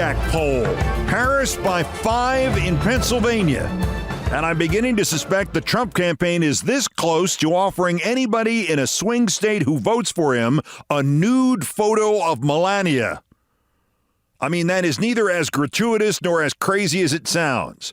Quinnipiac poll. Harris by 5 in Pennsylvania. And I'm beginning to suspect the Trump campaign is this close to offering anybody in a swing state who votes for him a nude photo of Melania. I mean, that is neither as gratuitous nor as crazy as it sounds.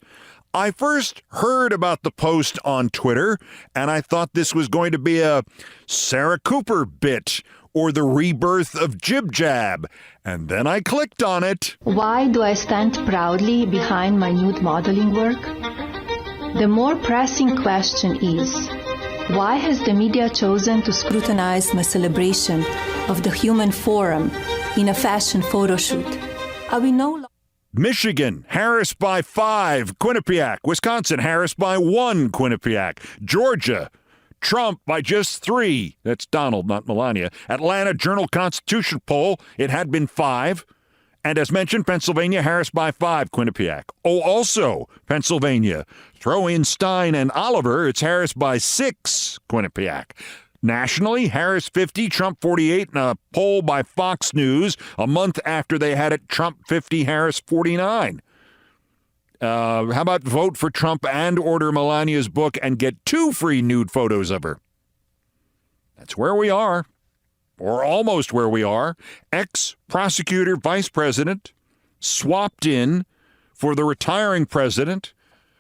I first heard about the post on Twitter, and I thought this was going to be a Sarah Cooper bit or the rebirth of Jib Jab. And then I clicked on it. Why do I stand proudly behind my nude modeling work? The more pressing question is, why has the media chosen to scrutinize my celebration of the human form in a fashion photo shoot? Are we no longer... Michigan, Harris by 5, Quinnipiac. Wisconsin, Harris by 1, Quinnipiac. Georgia, Trump by just 3. That's Donald, not Melania. Atlanta Journal-Constitution poll, it had been 5. And as mentioned, Pennsylvania, Harris by 5, Quinnipiac. Oh, also, Pennsylvania. Throw in Stein and Oliver, it's Harris by 6, Quinnipiac. Nationally, Harris 50, Trump 48 in a poll by Fox News a month after they had it Trump 50, Harris 49. How about vote for Trump and order Melania's book and get 2 free nude photos of her? That's where we are, or almost where we are. Ex-prosecutor Vice President swapped in for the retiring president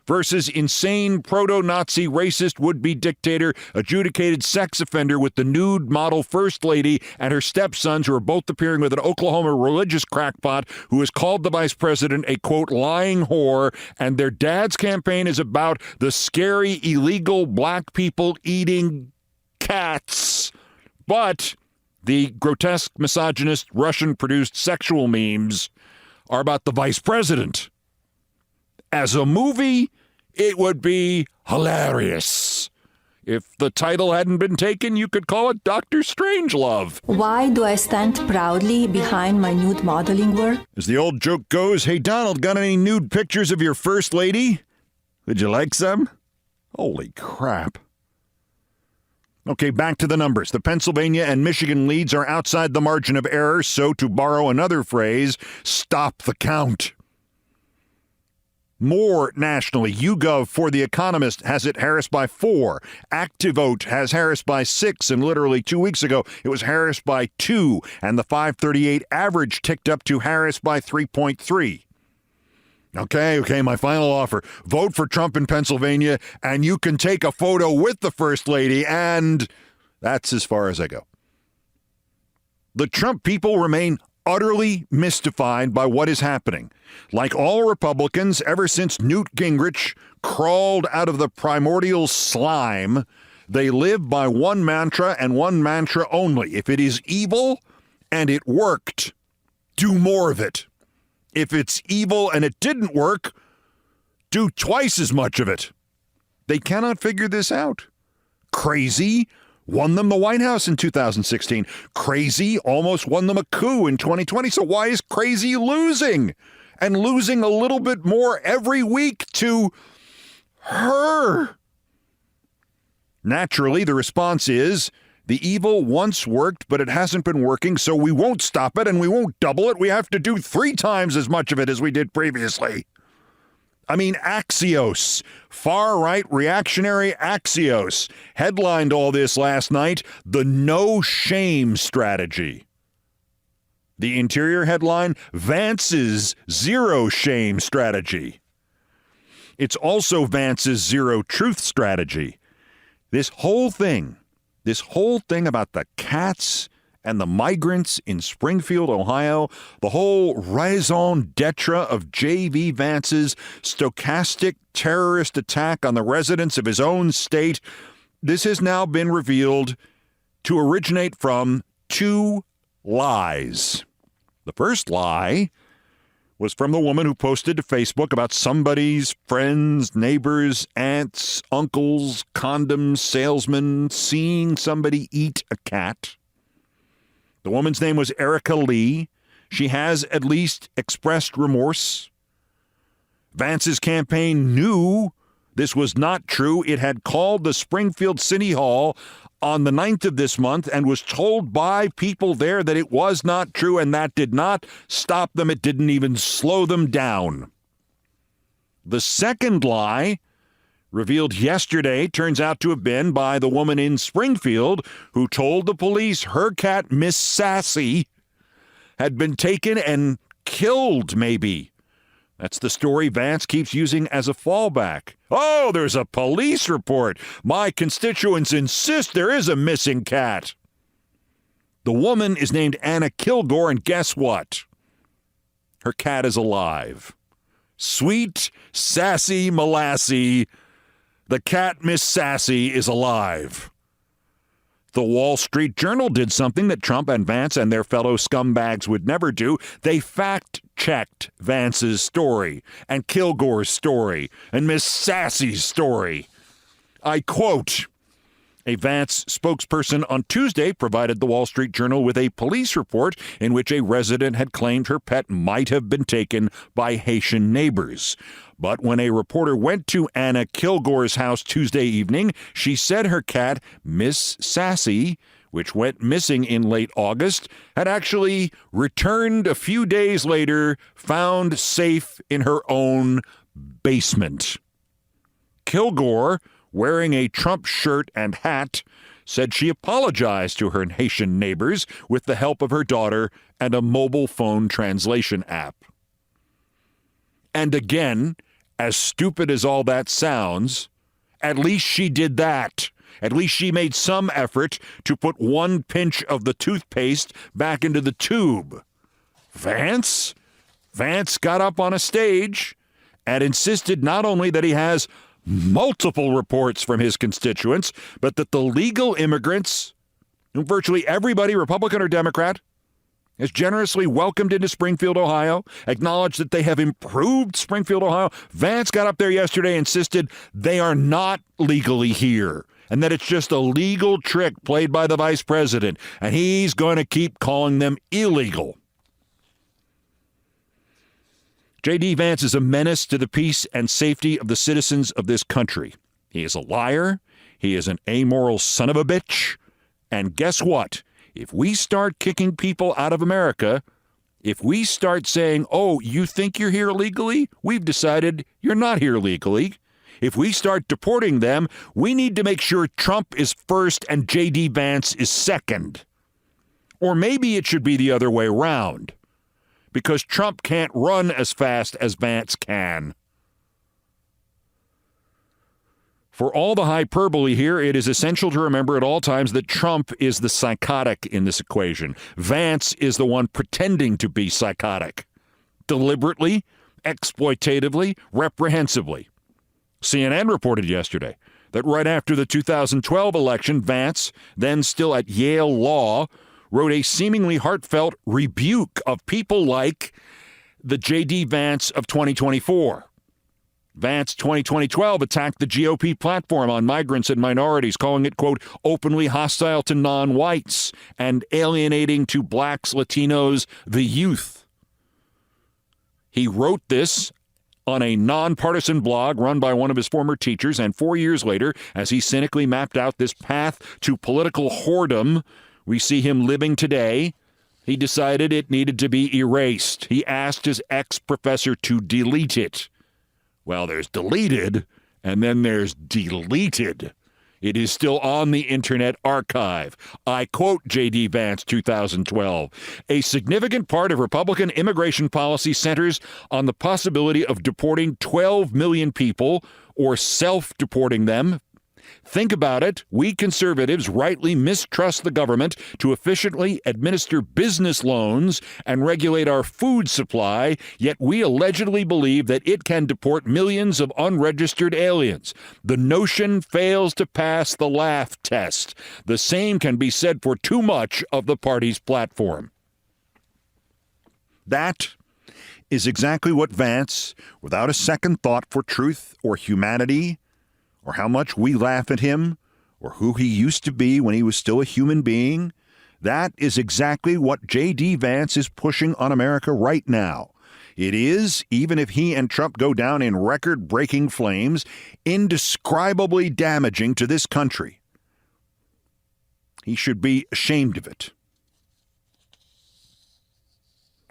versus insane proto-Nazi racist would-be-dictator adjudicated sex offender with the nude model first lady and her stepsons, who are both appearing with an Oklahoma religious crackpot who has called the vice president a, quote, lying whore, and their dad's campaign is about the scary, illegal black people eating cats. But the grotesque, misogynist, Russian-produced sexual memes are about the vice president. As a movie, it would be hilarious. If the title hadn't been taken, you could call it Dr. Strangelove. Why do I stand proudly behind my nude modeling work? As the old joke goes, hey, Donald, got any nude pictures of your first lady? Would you like some? Holy crap. Okay, back to the numbers. The Pennsylvania and Michigan leads are outside the margin of error, so to borrow another phrase, stop the count. More nationally, YouGov for The Economist has it Harris by 4. ActiVote has Harris by 6, and literally 2 weeks ago, it was Harris by 2, and the 538 average ticked up to Harris by 3.3. Okay, my final offer. Vote for Trump in Pennsylvania, and you can take a photo with the First Lady, and that's as far as I go. The Trump people remain utterly mystified by what is happening. Like all Republicans, ever since Newt Gingrich crawled out of the primordial slime, they live by one mantra and one mantra only. If it is evil and it worked, do more of it. If it's evil and it didn't work, do twice as much of it. They cannot figure this out. Crazy won them the White House in 2016. Crazy almost won them a coup in 2020. So why is crazy losing? And losing a little bit more every week to her. Naturally, the response is, the evil once worked, but it hasn't been working, so we won't stop it and we won't double it. We have to do 3 times as much of it as we did previously. I mean, Axios, far-right reactionary Axios, headlined all this last night, the no shame strategy. The Interior headline, Vance's zero shame strategy. It's also Vance's zero truth strategy. This whole thing about the cats and the migrants in Springfield, Ohio, the whole raison d'etre of J.V. Vance's stochastic terrorist attack on the residents of his own state, this has now been revealed to originate from 2 lies. The first lie was from the woman who posted to Facebook about somebody's friends, neighbors, aunts, uncles, condoms, salesmen seeing somebody eat a cat. The woman's name was Erica Lee. She has at least expressed remorse. Vance's campaign knew this was not true. It had called the Springfield City Hall on the 9th of this month and was told by people there that it was not true, and that did not stop them. It didn't even slow them down. The second lie, revealed yesterday, turns out to have been by the woman in Springfield who told the police her cat, Miss Sassy, had been taken and killed, maybe. That's the story Vance keeps using as a fallback. Oh, there's a police report. My constituents insist there is a missing cat. The woman is named Anna Kilgore, and guess what? Her cat is alive. Sweet, sassy Molassy. The cat, Miss Sassy, is alive. The Wall Street Journal did something that Trump and Vance and their fellow scumbags would never do. They fact-checked Vance's story and Kilgore's story and Miss Sassy's story. I quote, a Vance spokesperson on Tuesday provided the Wall Street Journal with a police report in which a resident had claimed her pet might have been taken by Haitian neighbors. But when a reporter went to Anna Kilgore's house Tuesday evening, she said her cat, Miss Sassy, which went missing in late August, had actually returned a few days later, found safe in her own basement. Kilgore, wearing a Trump shirt and hat, said she apologized to her Haitian neighbors with the help of her daughter and a mobile phone translation app. And again, as stupid as all that sounds, at least she did that. At least she made some effort to put one pinch of the toothpaste back into the tube. Vance got up on a stage and insisted not only that he has multiple reports from his constituents, but that the legal immigrants, virtually everybody, Republican or Democrat, is generously welcomed into Springfield, Ohio, acknowledged that they have improved Springfield, Ohio. Vance got up there yesterday and insisted they are not legally here and that it's just a legal trick played by the vice president, and he's going to keep calling them illegal. J.D. Vance is a menace to the peace and safety of the citizens of this country. He is a liar. He is an amoral son of a bitch. And guess what? If we start kicking people out of America, if we start saying, oh, you think you're here legally? We've decided you're not here legally. If we start deporting them, we need to make sure Trump is first and J.D. Vance is second. Or maybe it should be the other way around, because Trump can't run as fast as Vance can. For all the hyperbole here, it is essential to remember at all times that Trump is the psychotic in this equation. Vance is the one pretending to be psychotic, deliberately, exploitatively, reprehensibly. CNN reported yesterday that right after the 2012 election, Vance, then still at Yale Law, wrote a seemingly heartfelt rebuke of people like the J.D. Vance of 2024. Vance 2012 attacked the GOP platform on migrants and minorities, calling it, quote, openly hostile to non-whites and alienating to blacks, Latinos, the youth. He wrote this on a nonpartisan blog run by one of his former teachers, and 4 years later, as he cynically mapped out this path to political whoredom we see him living today, he decided it needed to be erased. He asked his ex-professor to delete it. Well, there's deleted, and then there's deleted. It is still on the Internet Archive. I quote J.D. Vance 2012. A significant part of Republican immigration policy centers on the possibility of deporting 12 million people or self-deporting them. Think about it. We conservatives rightly mistrust the government to efficiently administer business loans and regulate our food supply, yet we allegedly believe that it can deport millions of unregistered aliens. The notion fails to pass the laugh test. The same can be said for too much of the party's platform. That is exactly what Vance, without a second thought for truth or humanity, or how much we laugh at him, or who he used to be when he was still a human being, that is exactly what J.D. Vance is pushing on America right now. It is, even if he and Trump go down in record-breaking flames, indescribably damaging to this country. He should be ashamed of it.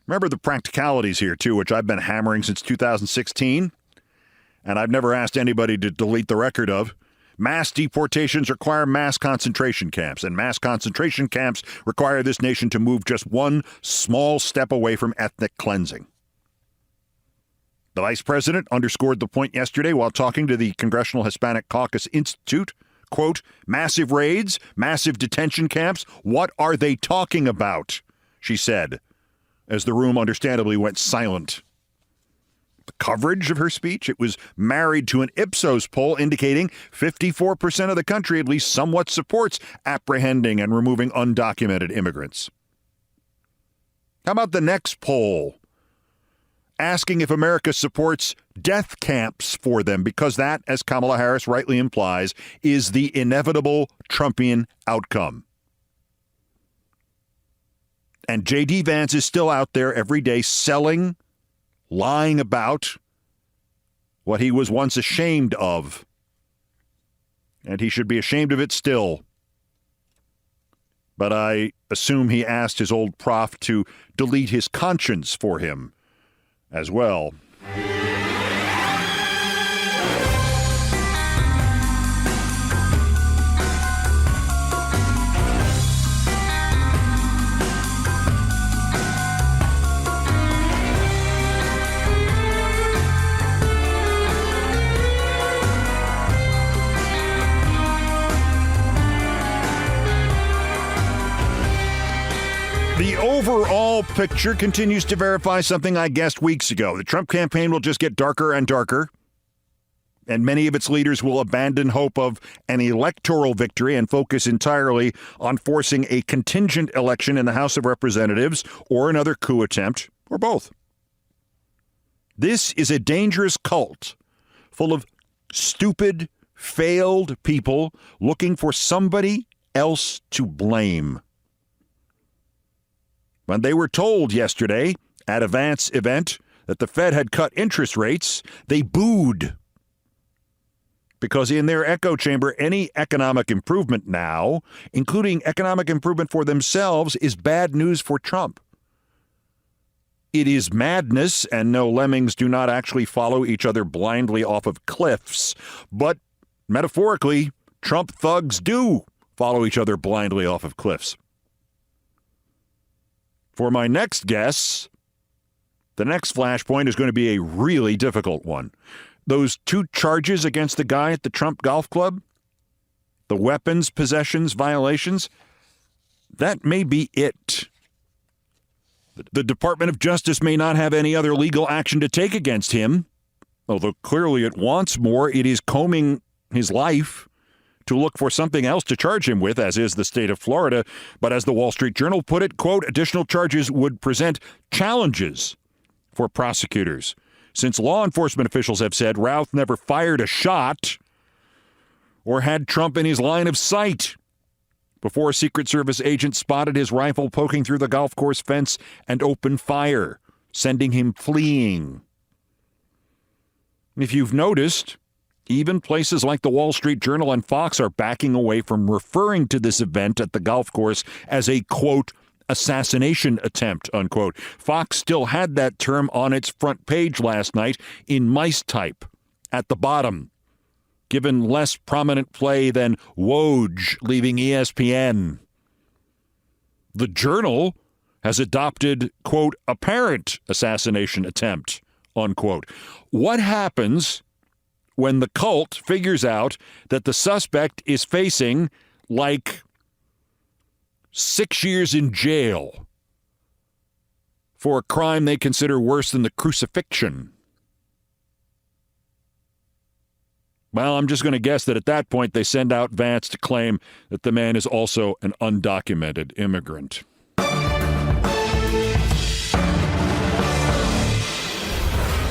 Remember the practicalities here, too, which I've been hammering since 2016, and I've never asked anybody to delete the record of. Mass deportations require mass concentration camps, and mass concentration camps require this nation to move just one small step away from ethnic cleansing. The vice president underscored the point yesterday while talking to the Congressional Hispanic Caucus Institute. Quote, massive raids, massive detention camps, what are they talking about? She said, as the room understandably went silent. The coverage of her speech, it was married to an Ipsos poll indicating 54% of the country at least somewhat supports apprehending and removing undocumented immigrants. How about the next poll? Asking if America supports death camps for them, because that, as Kamala Harris rightly implies, is the inevitable Trumpian outcome. And J.D. Vance is still out there every day selling, lying about what he was once ashamed of. And he should be ashamed of it still. But I assume he asked his old prof to delete his conscience for him as well. The overall picture continues to verify something I guessed weeks ago. The Trump campaign will just get darker and darker, and many of its leaders will abandon hope of an electoral victory and focus entirely on forcing a contingent election in the House of Representatives or another coup attempt, or both. This is a dangerous cult full of stupid, failed people looking for somebody else to blame. When they were told yesterday at a Vance event that the Fed had cut interest rates, they booed. Because in their echo chamber, any economic improvement now, including economic improvement for themselves, is bad news for Trump. It is madness, and no, lemmings do not actually follow each other blindly off of cliffs. But metaphorically, Trump thugs do follow each other blindly off of cliffs. For my next guess, the next flashpoint is going to be a really difficult one. Those 2 charges against the guy at the Trump Golf Club, the weapons possessions violations, that may be it. The Department of Justice may not have any other legal action to take against him, although clearly it wants more. It is combing his life to look for something else to charge him with, as is the state of Florida. But as the Wall Street Journal put it, quote, additional charges would present challenges for prosecutors, since law enforcement officials have said Routh never fired a shot or had Trump in his line of sight before a Secret Service agent spotted his rifle poking through the golf course fence and opened fire, sending him fleeing. If you've noticed, even places like the Wall Street Journal and Fox are backing away from referring to this event at the golf course as a, quote, assassination attempt, unquote. Fox still had that term on its front page last night in mice type at the bottom, given less prominent play than Woj leaving ESPN. The Journal has adopted, quote, apparent assassination attempt, unquote. What happens when the cult figures out that the suspect is facing, like, 6 years in jail for a crime they consider worse than the crucifixion? Well, I'm just going to guess that at that point they send out Vance to claim that the man is also an undocumented immigrant.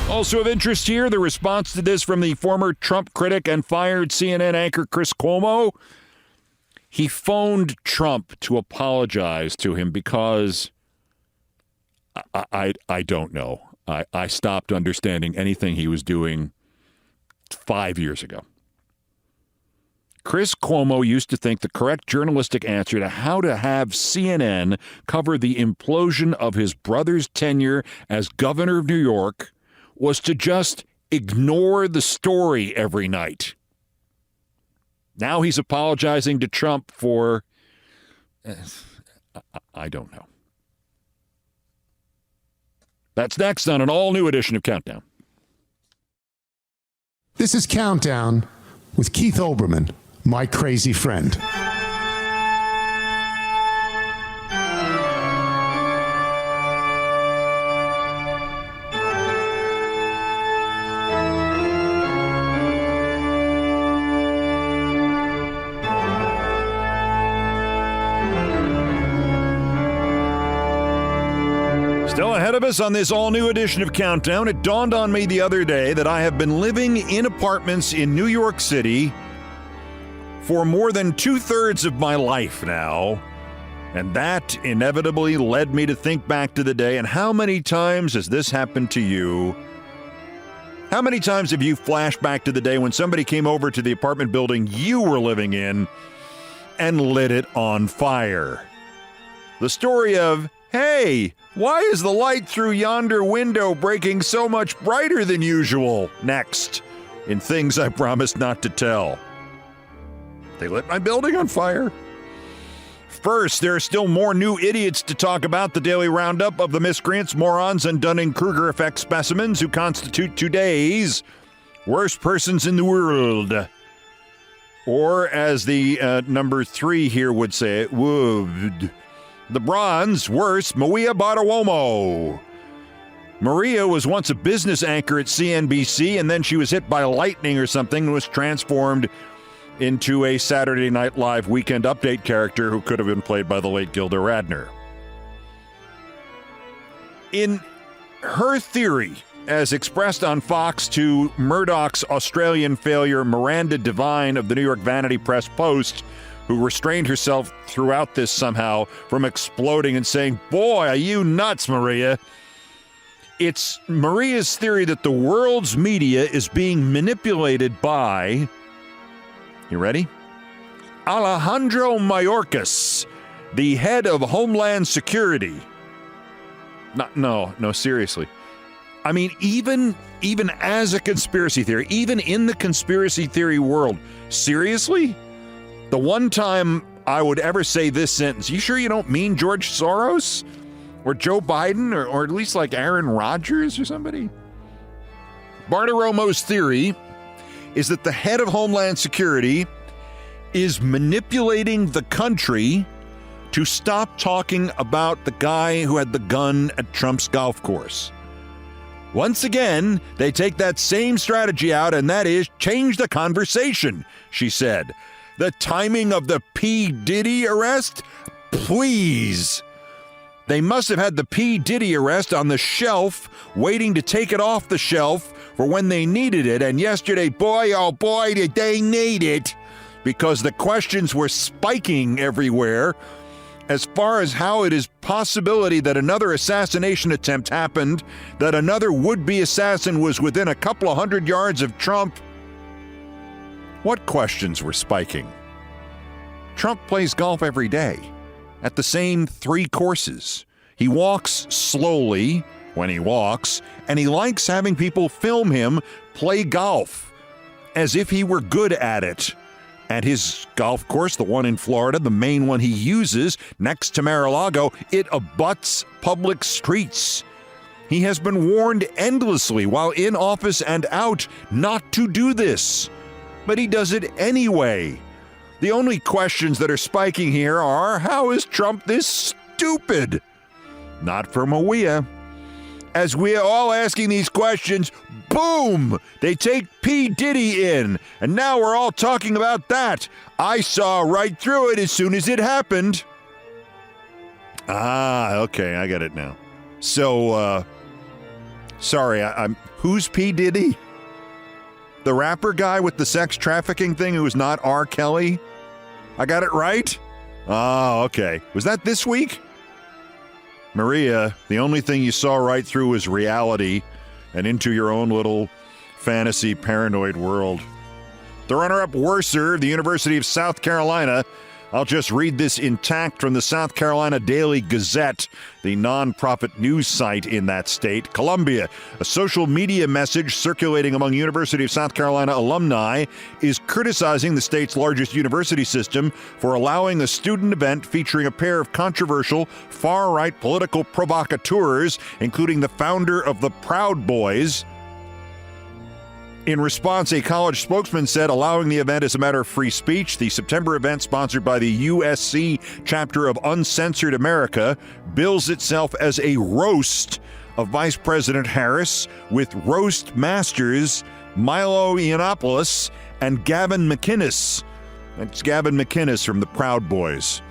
Also of interest here, the response to this from the former Trump critic and fired CNN anchor Chris Cuomo. He phoned Trump to apologize to him because I don't know. I stopped understanding anything he was doing 5 years ago. Chris Cuomo used to think the correct journalistic answer to how to have CNN cover the implosion of his brother's tenure as governor of New York was to just ignore the story every night. Now he's apologizing to Trump for, I don't know. That's next on an all-new edition of Countdown. This is Countdown with Keith Olbermann, my crazy friend. Still ahead of us on this all-new edition of Countdown, it dawned on me the other day that I have been living in apartments in New York City for more than 2/3 of my life now, and that inevitably led me to think back to the day. And how many times has this happened to you? How many times have you flashed back to the day when somebody came over to the apartment building you were living in and lit it on fire? The story of, hey, why is the light through yonder window breaking so much brighter than usual? Next, in Things I Promised Not to Tell. They lit my building on fire. First, there are still more new idiots to talk about. The daily roundup of the miscreants, morons, and Dunning-Kruger effect specimens who constitute today's worst persons in the world. Or, as the number 3 here would say it, would. The bronze, worse, Maria Bartiromo. Maria was once a business anchor at CNBC, and then she was hit by lightning or something and was transformed into a Saturday Night Live Weekend Update character who could have been played by the late Gilda Radner. In her theory, as expressed on Fox to Murdoch's Australian failure Miranda Devine of the New York Vanity Press Post, who restrained herself throughout this somehow from exploding and saying, "Boy, are you nuts, Maria?" It's Maria's theory that the world's media is being manipulated by, you ready? Alejandro Mayorkas, the head of Homeland Security. No, seriously. I mean, even as a conspiracy theory, even in the conspiracy theory world, seriously? The one time I would ever say this sentence, you sure you don't mean George Soros? Or Joe Biden? Or at least like Aaron Rodgers or somebody? Bartiromo's theory is that the head of Homeland Security is manipulating the country to stop talking about the guy who had the gun at Trump's golf course. Once again, they take that same strategy out, and that is change the conversation, she said. The timing of the P. Diddy arrest? Please. They must have had the P. Diddy arrest on the shelf, waiting to take it off the shelf for when they needed it. And yesterday, boy, oh boy, did they need it. Because the questions were spiking everywhere as far as how it is possibility that another assassination attempt happened, that another would-be assassin was within a couple of 100 yards of Trump. What questions were spiking? Trump plays golf every day at the same 3 courses. He walks slowly when he walks, and he likes having people film him play golf as if he were good at it. At his golf course, the one in Florida, the main one he uses next to Mar-a-Lago, it abuts public streets. He has been warned endlessly while in office and out not to do this. But he does it anyway. The only questions that are spiking here are, how is Trump this stupid? Not for Maria. As we are all asking these questions, boom, they take P. Diddy in. And now we're all talking about that. I saw right through it as soon as it happened. Okay, I get it now. So, sorry, who's P. Diddy? The rapper guy with the sex trafficking thing who was not R. Kelly? I got it right? Oh, okay. Was that this week? Maria, the only thing you saw right through was reality and into your own little fantasy paranoid world. The runner-up, worser, the University of South Carolina. I'll just read this intact from the South Carolina Daily Gazette, the nonprofit news site in that state. Columbia, a social media message circulating among University of South Carolina alumni is criticizing the state's largest university system for allowing a student event featuring a pair of controversial far-right political provocateurs, including the founder of the Proud Boys. In response, a college spokesman said allowing the event is a matter of free speech. The September event, sponsored by the USC chapter of Uncensored America, bills itself as a roast of Vice President Harris with roast masters Milo Yiannopoulos and Gavin McInnes. That's Gavin McInnes from the Proud Boys.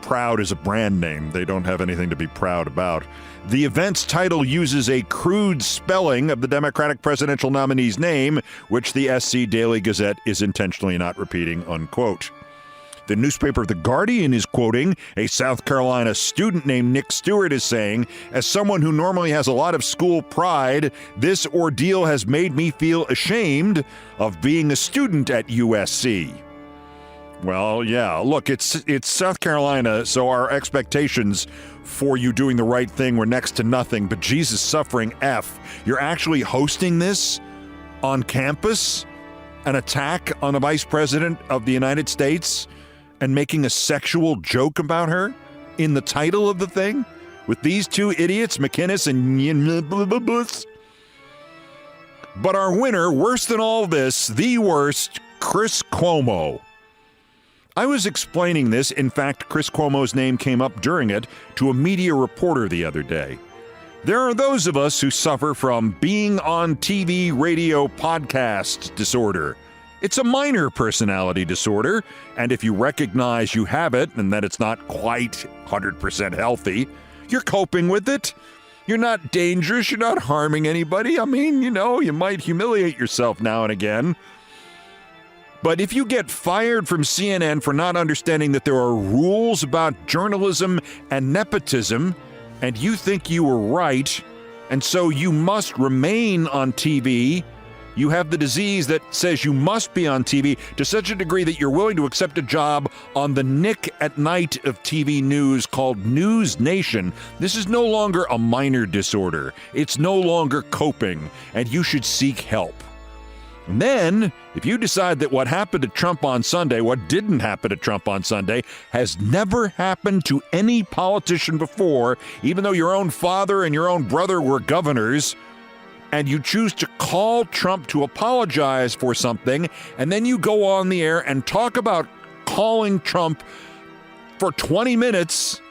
Proud is a brand name. They don't have anything to be proud about. The event's title uses a crude spelling of the Democratic presidential nominee's name, which the SC Daily Gazette is intentionally not repeating, unquote. The newspaper The Guardian is quoting a South Carolina student named Nick Stewart as saying, "As someone who normally has a lot of school pride, this ordeal has made me feel ashamed of being a student at USC." Well, yeah, look, it's South Carolina, so our expectations for you doing the right thing were next to nothing, but Jesus suffering F. You're actually hosting this on campus, an attack on a vice president of the United States, and making a sexual joke about her in the title of the thing with these two idiots, McInnes and But our winner, worse than all this, the worst, Chris Cuomo. I was explaining this, in fact, Chris Cuomo's name came up during it, to a media reporter the other day. There are those of us who suffer from being on TV, radio, podcast disorder. It's a minor personality disorder, and if you recognize you have it and that it's not quite 100% healthy, you're coping with it. You're not dangerous, you're not harming anybody. I mean, you might humiliate yourself now and again. But if you get fired from CNN for not understanding that there are rules about journalism and nepotism, and you think you were right, and so you must remain on TV, you have the disease that says you must be on TV to such a degree that you're willing to accept a job on the Nick at Night of TV news called News Nation. This is no longer a minor disorder. It's no longer coping, and you should seek help. And then, if you decide that what happened to Trump on Sunday, what didn't happen to Trump on Sunday, has never happened to any politician before, even though your own father and your own brother were governors, and you choose to call Trump to apologize for something, and then you go on the air and talk about calling Trump for 20 minutes,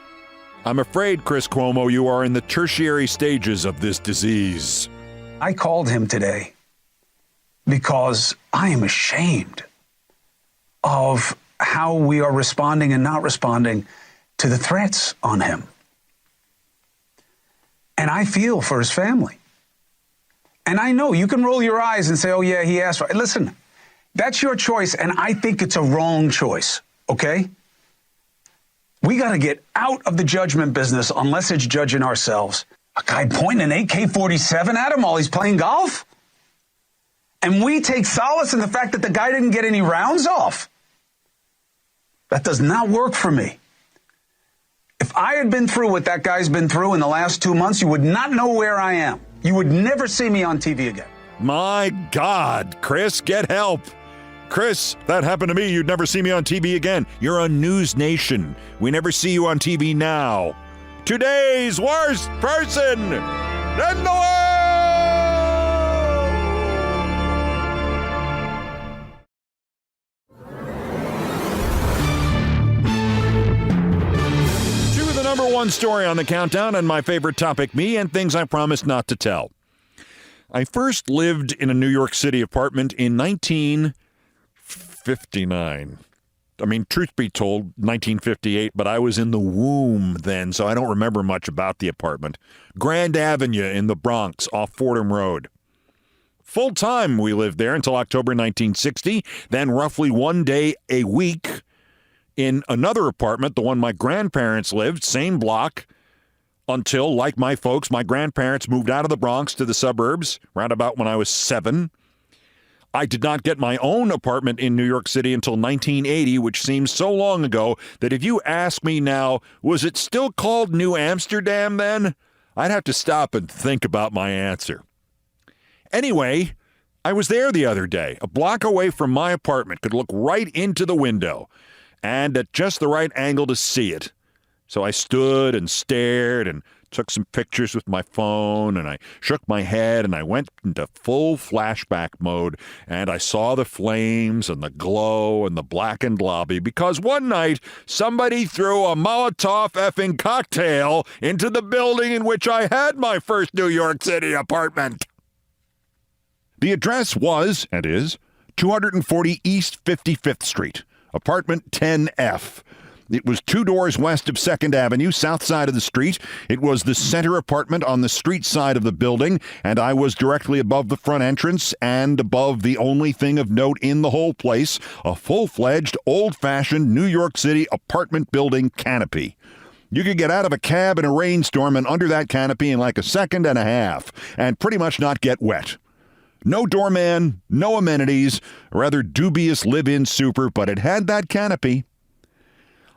I'm afraid, Chris Cuomo, you are in the tertiary stages of this disease. I called him today because I am ashamed of how we are responding and not responding to the threats on him. And I feel for his family. And I know you can roll your eyes and say, oh, yeah, he asked for it. Listen, that's your choice, and I think it's a wrong choice, okay? We got to get out of the judgment business unless it's judging ourselves. A guy pointing an AK-47 at him while he's playing golf? And we take solace in the fact that the guy didn't get any rounds off. That does not work for me. If I had been through what that guy's been through in the last 2 months, you would not know where I am. You would never see me on TV again. My God, Chris, get help. Chris, that happened to me. You'd never see me on TV again. You're on News Nation. We never see you on TV now. Today's worst person in the world! Number one story on the countdown, and my favorite topic, me and things I promised not to tell. I first lived in a New York City apartment in 1959. I mean, truth be told, 1958, but I was in the womb then, so I don't remember much about the apartment. Grand Avenue in the Bronx, off Fordham Road. Full time we lived there until October 1960, then roughly one day a week in another apartment, the one my grandparents lived, same block, until, like my folks, my grandparents moved out of the Bronx to the suburbs, round about when I was 7. I did not get my own apartment in New York City until 1980, which seems so long ago that if you ask me now, was it still called New Amsterdam then? I'd have to stop and think about my answer. Anyway, I was there the other day, a block away from my apartment, could look right into the window, and at just the right angle to see it. So I stood and stared and took some pictures with my phone, and I shook my head, and I went into full flashback mode, and I saw the flames and the glow and the blackened lobby, because one night somebody threw a Molotov effing cocktail into the building in which I had my first New York City apartment. The address was, and is, 240 East 55th Street, apartment 10F. It was 2 doors west of 2nd Avenue, south side of the street. It was the center apartment on the street side of the building, and I was directly above the front entrance and above the only thing of note in the whole place, a full-fledged, old-fashioned New York City apartment building canopy. You could get out of a cab in a rainstorm and under that canopy in like a second and a half, and pretty much not get wet. No doorman, no amenities, a rather dubious live-in super, but it had that canopy.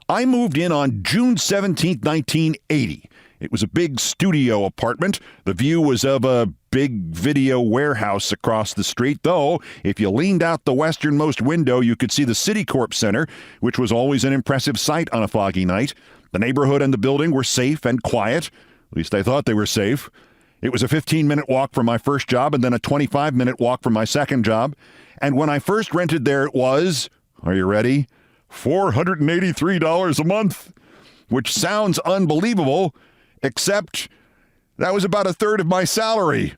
I moved in on June 17, 1980. It was a big studio apartment. The view was of a big video warehouse across the street, though if you leaned out the westernmost window, you could see the Citicorp Center, which was always an impressive sight on a foggy night. The neighborhood and the building were safe and quiet. At least I thought they were safe. It was a 15-minute walk from my first job and then a 25-minute walk from my second job. And when I first rented there, it was, are you ready? $483 a month, which sounds unbelievable, except that was about a third of my salary.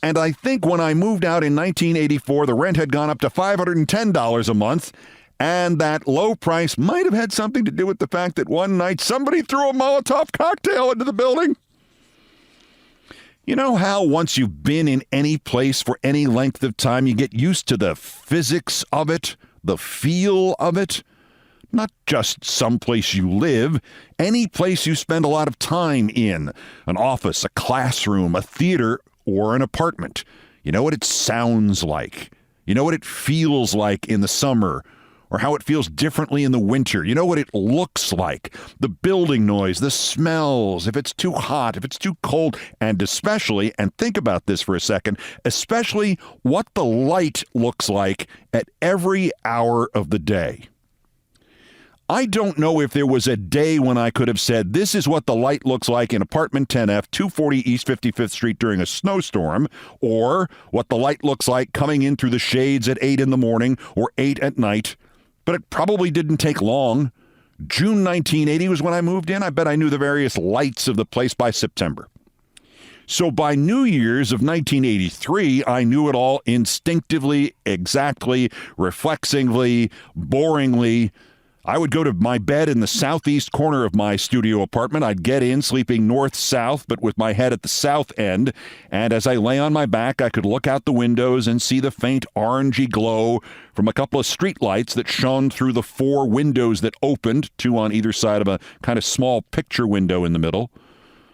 And I think when I moved out in 1984, the rent had gone up to $510 a month, and that low price might have had something to do with the fact that one night somebody threw a Molotov cocktail into the building. You know how once you've been in any place for any length of time, you get used to the physics of it, the feel of it? Not just some place you live, any place you spend a lot of time in, an office, a classroom, a theater, or an apartment. You know what it sounds like. You know what it feels like in the summer, or how it feels differently in the winter. You know what it looks like, the building noise, the smells, if it's too hot, if it's too cold, and especially, and think about this for a second, especially what the light looks like at every hour of the day. I don't know if there was a day when I could have said, this is what the light looks like in apartment 10F, 240 East 55th Street during a snowstorm, or what the light looks like coming in through the shades at 8 in the morning or 8 at night, but it probably didn't take long. June 1980 was when I moved in. I bet I knew the various lights of the place by September. So by New Year's of 1983, I knew it all instinctively, exactly, reflexively, boringly. I would go to my bed in the southeast corner of my studio apartment. I'd get in sleeping north-south, but with my head at the south end. And as I lay on my back, I could look out the windows and see the faint orangey glow from a couple of street lights that shone through the 4 windows that opened, 2 on either side of a kind of small picture window in the middle.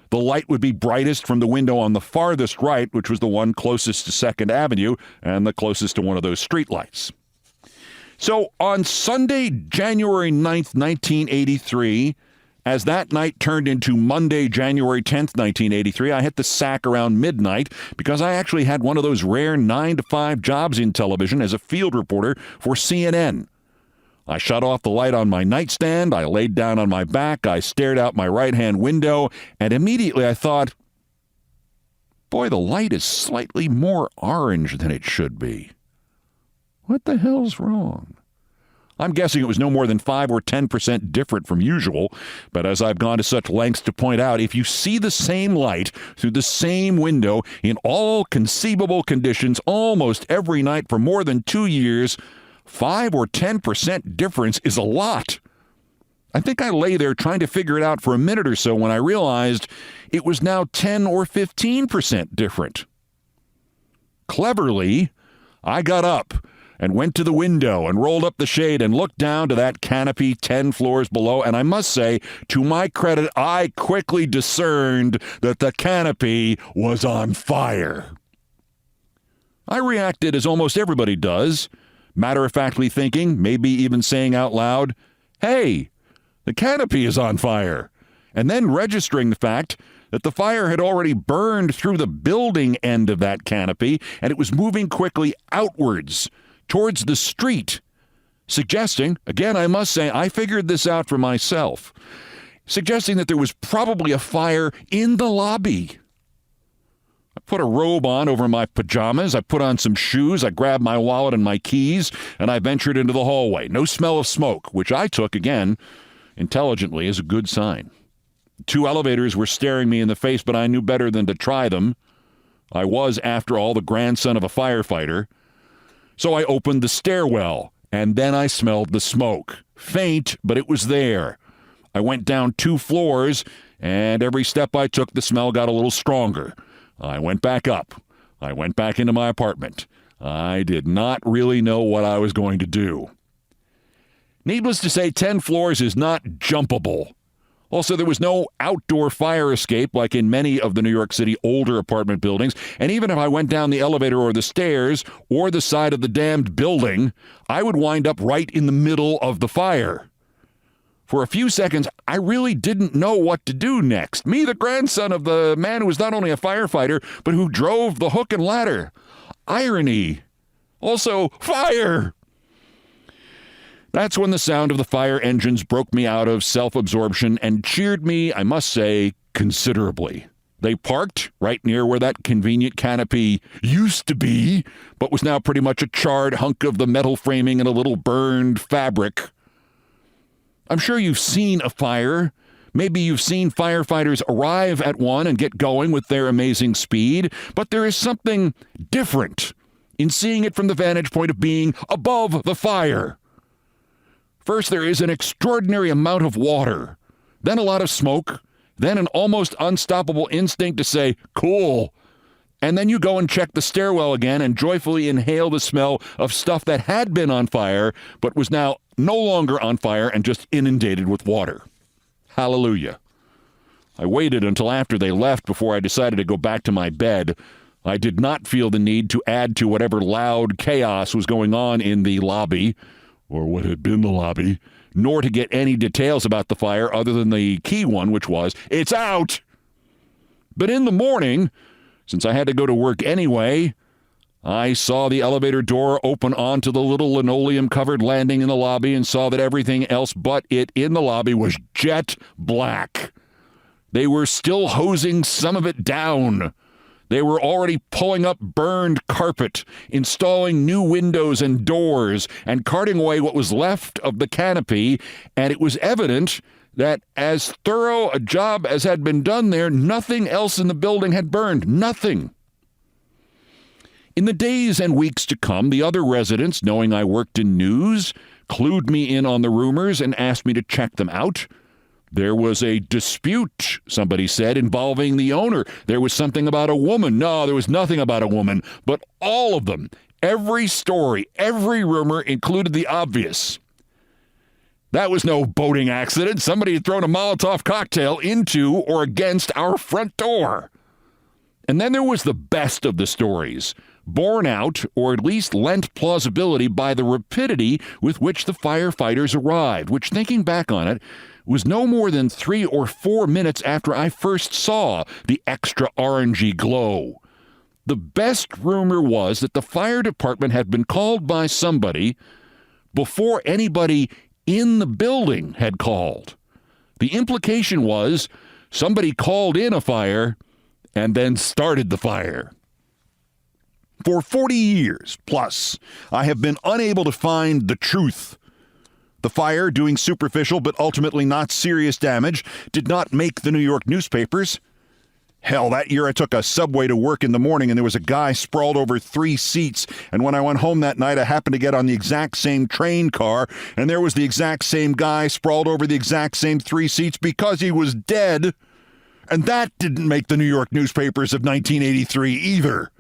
The light would be brightest from the window on the farthest right, which was the one closest to 2nd Avenue and the closest to one of those street lights. So on Sunday, January 9th, 1983, as that night turned into Monday, January 10th, 1983, I hit the sack around midnight because I actually had one of those rare 9-to-5 jobs in television as a field reporter for CNN. I shut off the light on my nightstand, I laid down on my back, I stared out my right-hand window, and immediately I thought, boy, the light is slightly more orange than it should be. What the hell's wrong? I'm guessing it was no more than 5 or 10% different from usual, but as I've gone to such lengths to point out, if you see the same light through the same window in all conceivable conditions almost every night for more than 2 years, 5 or 10% difference is a lot. I think I lay there trying to figure it out for a minute or so when I realized it was now 10 or 15% different. Cleverly, I got up and went to the window and rolled up the shade and looked down to that canopy 10 floors below, and I must say, to my credit, I quickly discerned that the canopy was on fire. I reacted as almost everybody does, matter-of-factly thinking, maybe even saying out loud, "Hey, the canopy is on fire," and then registering the fact that the fire had already burned through the building end of that canopy, and it was moving quickly outwards towards the street, suggesting, again, I must say, I figured this out for myself, suggesting that there was probably a fire in the lobby. I put a robe on over my pajamas, I put on some shoes, I grabbed my wallet and my keys, and I ventured into the hallway. No smell of smoke, which I took, again, intelligently as a good sign. 2 elevators were staring me in the face, but I knew better than to try them. I was, after all, the grandson of a firefighter. So I opened the stairwell, and then I smelled the smoke. Faint, but it was there. I went down 2 floors, and every step I took, the smell got a little stronger. I went back up. I went back into my apartment. I did not really know what I was going to do. Needless to say, 10 floors is not jumpable. Also, there was no outdoor fire escape like in many of the New York City older apartment buildings, and even if I went down the elevator or the stairs or the side of the damned building, I would wind up right in the middle of the fire. For a few seconds, I really didn't know what to do next. Me, the grandson of the man who was not only a firefighter, but who drove the hook and ladder. Irony. Also, fire! That's when the sound of the fire engines broke me out of self-absorption and cheered me, I must say, considerably. They parked right near where that convenient canopy used to be, but was now pretty much a charred hunk of the metal framing and a little burned fabric. I'm sure you've seen a fire. Maybe you've seen firefighters arrive at one and get going with their amazing speed, but there is something different in seeing it from the vantage point of being above the fire. First, there is an extraordinary amount of water, then a lot of smoke, then an almost unstoppable instinct to say, cool. And then you go and check the stairwell again and joyfully inhale the smell of stuff that had been on fire, but was now no longer on fire and just inundated with water. Hallelujah. I waited until after they left before I decided to go back to my bed. I did not feel the need to add to whatever loud chaos was going on in the lobby, or what had been the lobby, nor to get any details about the fire other than the key one, which was, it's out! But in the morning, since I had to go to work anyway, I saw the elevator door open onto the little linoleum-covered landing in the lobby and saw that everything else but it in the lobby was jet black. They were still hosing some of it down. They were already pulling up burned carpet, installing new windows and doors, and carting away what was left of the canopy, and it was evident that as thorough a job as had been done there, nothing else in the building had burned. Nothing. In the days and weeks to come, the other residents, knowing I worked in news, clued me in on the rumors and asked me to check them out. There was a dispute, somebody said, involving the owner. There was something about a woman. No, there was nothing about a woman. But all of them, every story, every rumor included the obvious. That was no boating accident. Somebody had thrown a Molotov cocktail into or against our front door. And then there was the best of the stories, borne out, or at least lent plausibility by the rapidity with which the firefighters arrived, which, thinking back on it, was no more than 3 or 4 minutes after I first saw the extra orangey glow. The best rumor was that the fire department had been called by somebody before anybody in the building had called. The implication was somebody called in a fire and then started the fire. For 40 years plus, I have been unable to find the truth. The fire, doing superficial but ultimately not serious damage, did not make the New York newspapers. Hell, that year I took a subway to work in the morning and there was a guy sprawled over 3 seats. And when I went home that night, I happened to get on the exact same train car and there was the exact same guy sprawled over the exact same 3 seats because he was dead. And that didn't make the New York newspapers of 1983 either.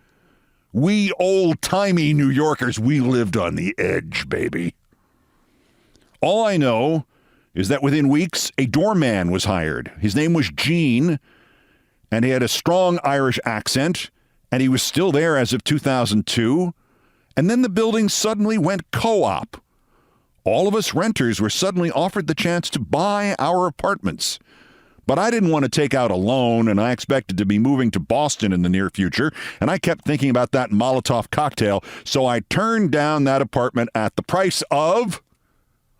We old-timey New Yorkers, we lived on the edge, baby. All I know is that within weeks, a doorman was hired. His name was Gene, and he had a strong Irish accent, and he was still there as of 2002. And then the building suddenly went co-op. All of us renters were suddenly offered the chance to buy our apartments. But I didn't want to take out a loan, and I expected to be moving to Boston in the near future, and I kept thinking about that Molotov cocktail, so I turned down that apartment at the price of,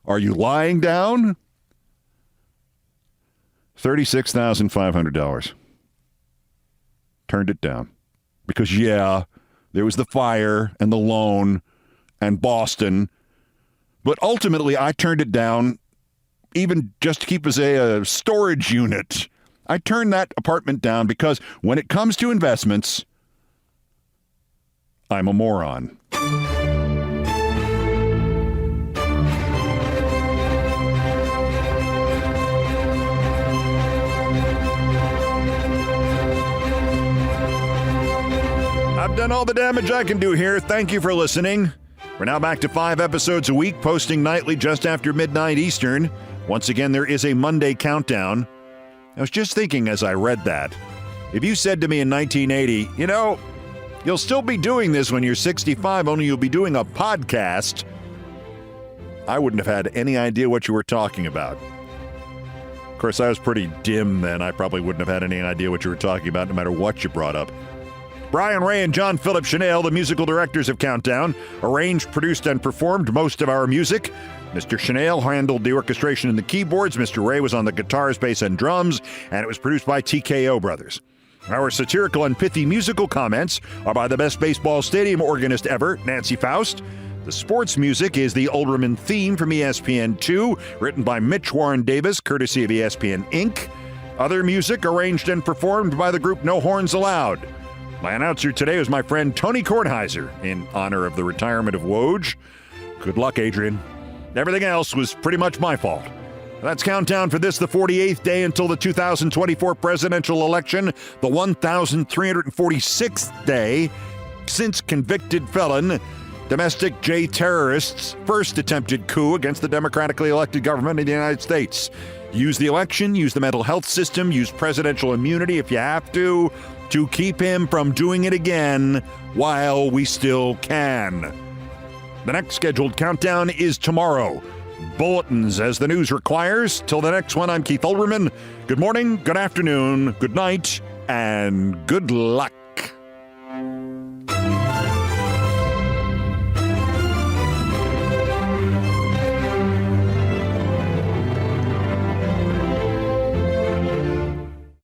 are you lying down? $36,500. Turned it down. Because, yeah, there was the fire and the loan and Boston. But ultimately, I turned it down even just to keep as a storage unit. I turned that apartment down because when it comes to investments, I'm a moron. I've done all the damage I can do here. Thank you for listening. We're now back to 5 episodes a week, posting nightly just after midnight Eastern. Once again, there is a Monday countdown. I was just thinking as I read that, if you said to me in 1980, you'll still be doing this when you're 65, only you'll be doing a podcast, I wouldn't have had any idea what you were talking about. Of course, I was pretty dim then. I probably wouldn't have had any idea what you were talking about, no matter what you brought up. Brian Ray and John Philip Chanel, the musical directors of Countdown, arranged, produced, and performed most of our music. Mr. Chanel handled the orchestration and the keyboards. Mr. Ray was on the guitars, bass, and drums, and it was produced by TKO Brothers. Our satirical and pithy musical comments are by the best baseball stadium organist ever, Nancy Faust. The sports music is the Olbermann theme from ESPN2, written by Mitch Warren Davis, courtesy of ESPN Inc. Other music arranged and performed by the group No Horns Allowed. My announcer today was my friend Tony Kornheiser, in honor of the retirement of Woj. Good luck, Adrian. Everything else was pretty much my fault. That's Countdown for this, the 48th day until the 2024 presidential election, the 1,346th day since convicted felon, domestic J terrorists' first attempted coup against the democratically elected government of the United States. Use the election, use the mental health system, use presidential immunity if you have to keep him from doing it again while we still can. The next scheduled countdown is tomorrow. Bulletins as the news requires. Till the next one, I'm Keith Olbermann. Good morning, good afternoon, good night, and good luck.